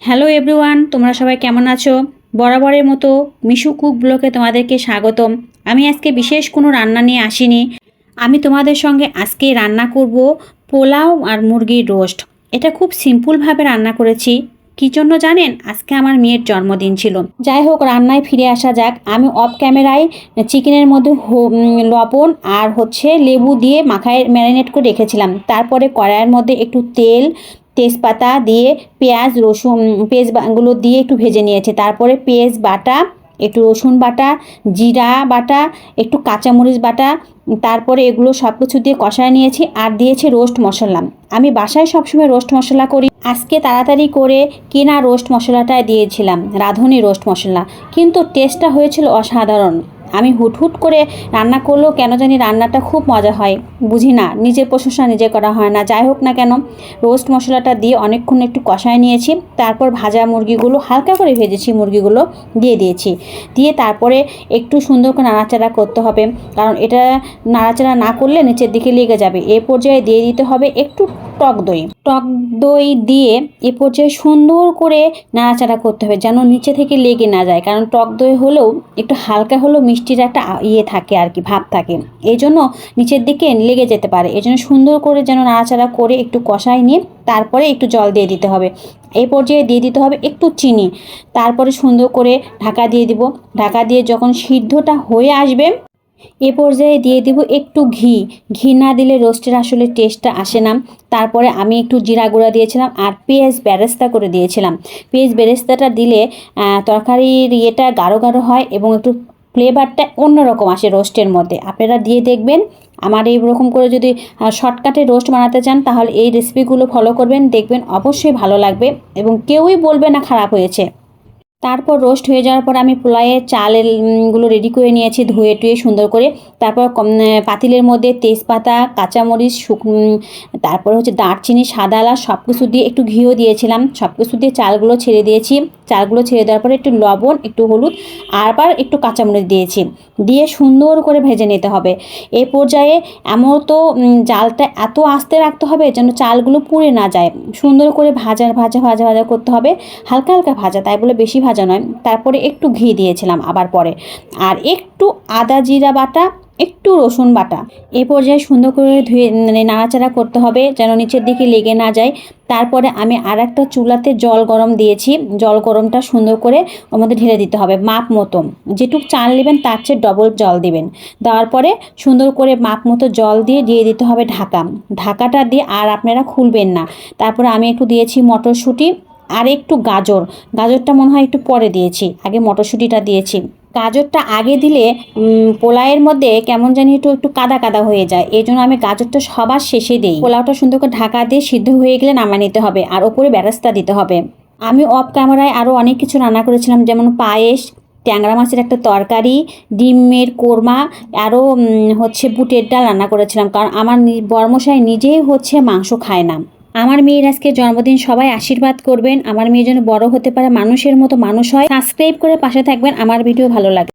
Hello everyone, তোমরা সবাই কেমন আছো? বরাবরের মতো মিশু কুক ব্লগে তোমাদেরকে স্বাগতম। আমি আজকে বিশেষ কোনো রান্না নিয়ে আসিনি। আমি তোমাদের সঙ্গে আজকে রান্না করব পোলাও আর মুরগির রোস্ট। এটা খুব সিম্পলভাবে রান্না করেছি। কী জন্য জানেন? আজকে আমার মেয়ের জন্মদিন ছিল। যাই হোক, রান্নায় ফিরে আসা যাক। আমি অফ ক্যামেরায় চিকেনের মধ্যে লবণ আর লেবু দিয়ে মাখায় ম্যারিনেট করে রেখেছিলাম। তারপরে কড়াইয়ের মধ্যে একটু তেল, তেজপাতা দিয়ে পেঁয়াজ রসুন পেঁয়াজগুলো দিয়ে একটু ভেজে নিয়েছি। তারপরে পেঁয়াজ বাটা, একটু রসুন বাটা, জিরা বাটা, একটু কাঁচামরিচ বাটা, তারপরে এগুলো সব কিছু দিয়ে কষায় নিয়েছি। আর দিয়েছি রোস্ট মশলা। আমি বাসায় সবসময় রোস্ট মশলা করি। আজকে তাড়াতাড়ি করে কেনা রোস্ট মশলাটা দিয়েছিলাম, রাঁধুনি রোস্ট মশলা, কিন্তু টেস্টটা হয়েছিল অসাধারণ। আমি হুট করে রান্না করলেও কেন জানি রান্নাটা খুব মজা হয়, বুঝি না, নিজের প্রশংসা নিজে করা হয় না। যাই হোক না কেন, রোস্ট মশলাটা দিয়ে অনেকক্ষণ একটু কষায় নিয়েছি। তারপর ভাজা মুরগিগুলো হালকা করে ভেজেছি, মুরগিগুলো দিয়ে দিয়েছি। দিয়ে তারপরে একটু সুন্দর করে নাড়াচাড়া করতে হবে, কারণ এটা নাড়াচাড়া না করলে নিচের দিকে লেগে যাবে। এ পর্যায়ে দিয়ে দিতে হবে একটু টক দই দিয়ে এ পর্যায়ে সুন্দর করে নাড়াচাড়া করতে হবে, যেন নিচে থেকে লেগে না যায়। কারণ টক দই হলেও একটু হালকা হলেও মিষ্টির একটা থাকে আর কি, ভাব থাকে, এই জন্য নিচের দিকে লেগে যেতে পারে। এই জন্য সুন্দর করে যেন নাড়াচাড়া করে একটু কষাই নিয়ে তারপরে একটু জল দিয়ে দিতে হবে। এই পর্যায়ে দিয়ে দিতে হবে একটু চিনি। তারপরে সুন্দর করে ঢাকা দিয়ে দিব। ঢাকা দিয়ে যখন সিদ্ধটা হয়ে আসবে, এ পর্যায়ে দিয়ে দিব একটু ঘি না দিলে রোস্টের আসলে টেস্টটা আসে না। তারপরে আমি একটু জিরা গুঁড়া দিয়েছিলাম আর পেঁয়াজ বেরেস্তা করে দিয়েছিলাম। পেঁয়াজ বেরেস্তাটা দিলে তরকারির ইয়েটা গাঢ় হয় এবং একটু ফ্লেভারটা অন্যরকম আসে রোস্টের মধ্যে। আপনারা দিয়ে দেখবেন। আমার এইরকম করে যদি শর্টকাটে রোস্ট বানাতে চান তাহলে এই রেসিপিগুলো ফলো করবেন, দেখবেন অবশ্যই ভালো লাগবে এবং কেউই বলবে না খারাপ হয়েছে। তারপর রোস্ট হয়ে যাওয়ার পর আমি পোলাওয়ের চালগুলো রেডি করে নিয়েছি, ধুয়ে টুয়ে সুন্দর করে। তারপর পাতিলের মধ্যে তেজপাতা, কাঁচামরিচ, তারপর দারচিনি, সাদা এলাচ সব কিছু দিয়ে একটু ঘিও দিয়েছিলাম। সব কিছু দিয়ে চালগুলো ছেড়ে দিয়েছি। চালগুলো ছেড়ে দেওয়ার পরে একটু লবণ, একটু হলুদ, আবার একটু কাঁচামরিচ দিয়েছি। দিয়ে সুন্দর করে ভেজে নিতে হবে। এই পর্যায়ে তো জালটা এত আস্তে রাখতে হবে যেন চালগুলো পুড়ে না যায়। সুন্দর করে ভাজা করতে হবে, হালকা ভাজা, তাই বলে বেশি ভাজা নয়। তারপরে একটু ঘি দিয়েছিলাম আবার পরে, আর একটু আদা জিরা বাটা, একটু রসুন বাটা। এই পর্যায়ে সুন্দর করে ধুয়ে নাড়াচাড়া করতে হবে যেন নিচের দিকে লেগে না যায়। তারপরে আমি আর একটা চুলাতে জল গরম দিয়েছি। জল গরমটা সুন্দর করে ওর মধ্যে ঢেলে দিতে হবে মাপ মতো। যেটুক চাল নেবেন তার চেয়ে ডবল জল দিবেন। দেওয়ার পরে সুন্দর করে মাপ মতো জল দিয়ে দিতে হবে ঢাকাটা দিয়ে আর আপনারা খুলবেন না। তারপরে আমি একটু দিয়েছি মটরশুঁটি আর একটু গাজরটা মনে হয় একটু পরে দিয়েছি, আগে মটরশুঁটিটা দিয়েছি। গাজরটা আগে দিলে পোলাওয়ের মধ্যে কেমন জানি একটু কাদা হয়ে যায়, এই জন্য আমি গাজরটা সবার শেষে দিই। পোলাওটা সুন্দর করে ঢাকা দিয়ে সিদ্ধ হয়ে গেলে নামিয়ে নিতে হবে আর ওপরে বেরেস্তা দিতে হবে। আমি অফ ক্যামেরায় আরও অনেক কিছু রান্না করেছিলাম, যেমন পায়েস, ট্যাংরা মাছের একটা তরকারি, ডিমের কোরমা, আরও বুটের ডাল রান্না করেছিলাম। কারণ আমার বর্মশাই নিজেই মাংস খায় না। আমার মেয়ের আজকে জন্মদিন, সবাই আশীর্বাদ করবেন আমার মেয়ের জন্য বড় হতে পারে, মানুষের মতো মানুষ হয়। সাবস্ক্রাইব করে পাশে থাকবেন। আমার ভিডিও ভালো লাগে।